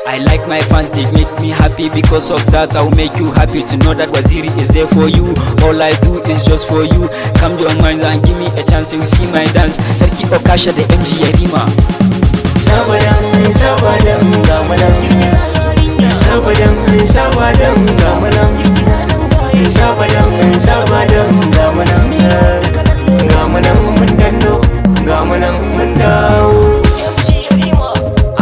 I like my fans, they make me happy. Because of that, I'll make you happy to know that Waziri is there for you. All I do is just for you. Come to your mind and give me a chance, you see my dance. Sarki Okasha da MG Yarima. Sabadan, sabadan, gamanan. Sabadan, sabadan, gamanan. Sabadan, sabadan, gamanan. Gamanan mun danno, gamanan mun dawo.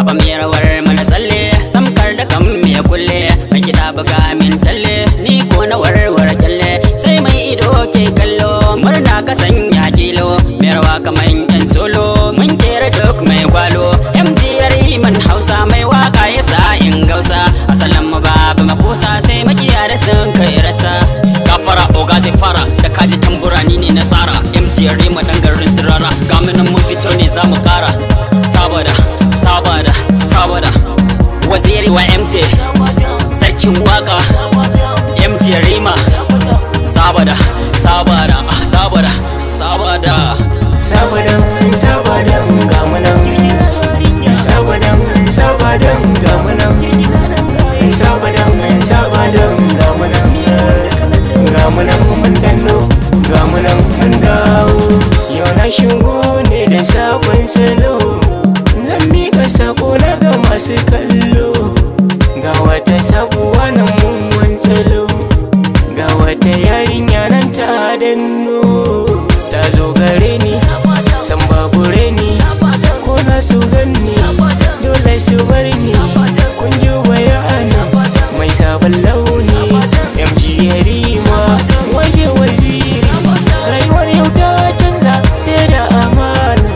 Aba mai rawar mana tsalle, samkar da kan me kulle. Mai gida buga min talle, ni ko na warware kyalle. Sai mai ido ke kallo, murna ka sanya kilo. Mai rawa kaman yan solo, mun kera duk mai gwalo. MG Yariman Hausa mai waka ya sa in gausa. Asalan mu babu makusa sai makiya da sun kai rasa. Gafara oga zai fara, da kaji tambura ni ne na tsara. MG Yariman dan garin sirara, gaminan mun fito ne za mu kara. Sabada Waziri wa MJ sarkin waka MJ Yarima Sabada Sabadan gamanan. Sabadan gamanan. Sabadan gamanan. Gamanan mun danno, gamanan mun dawo. Yau na shigo ne da sabon salo, zan mika sako na ga masu kallo. Ga wata sabuwa nan mun salo, ga wata yarinya nan ta danno. Ta zo gare ni, san babure ni, ko na su ganni, dole su bar ni. Kun ji bayani mai sabon launi, MG Yarima waje Waziri. Rayuwar yau ta canza sai da amana,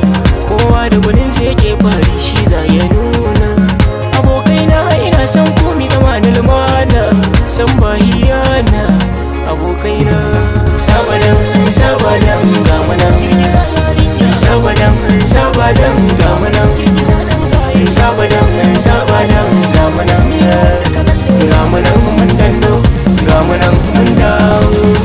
kowa da gudun sai ke fari shi za ya nuna. Abokaina ina san komi zama na lumana, san bahiyana abokaina. Sabadan gamanan. Sabadan gamanan. Sabadan gamanan. Gamanan mun danno, gamanan mun dawo.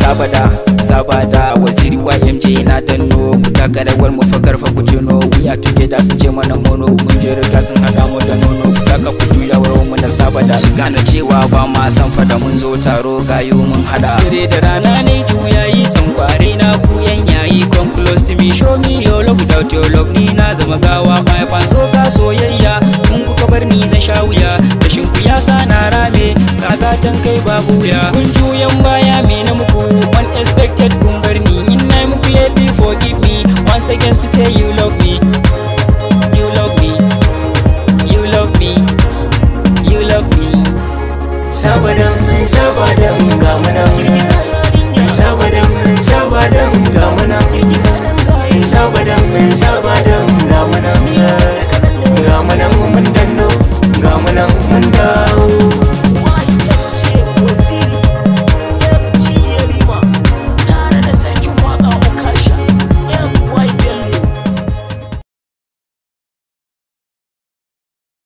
Sabada Waziri wa MJ na danno. Ku taka rawar mu fakar fa ku tuno. We are together su ce mana mono. Mun je riga sun haɗa mu da nono. Ku taka ku juya wurin mu na Sabada. Su gane cewa ba ma san fada, mun zo taro gayo mun hada. Dare da rana ne juyayi, san kware na ku yan yayi. Come close to me, show me your love. Without your love ni na zama gawa. My fans so ga soyayya, kun kuka bar ni zan sha wuya. Rashin ku ya sa na rame, gagatan kai babu wuya. Kun juyan baya me na muku, unexpected kun bar ni. In na muku laifi forgive me, once again to say you love me.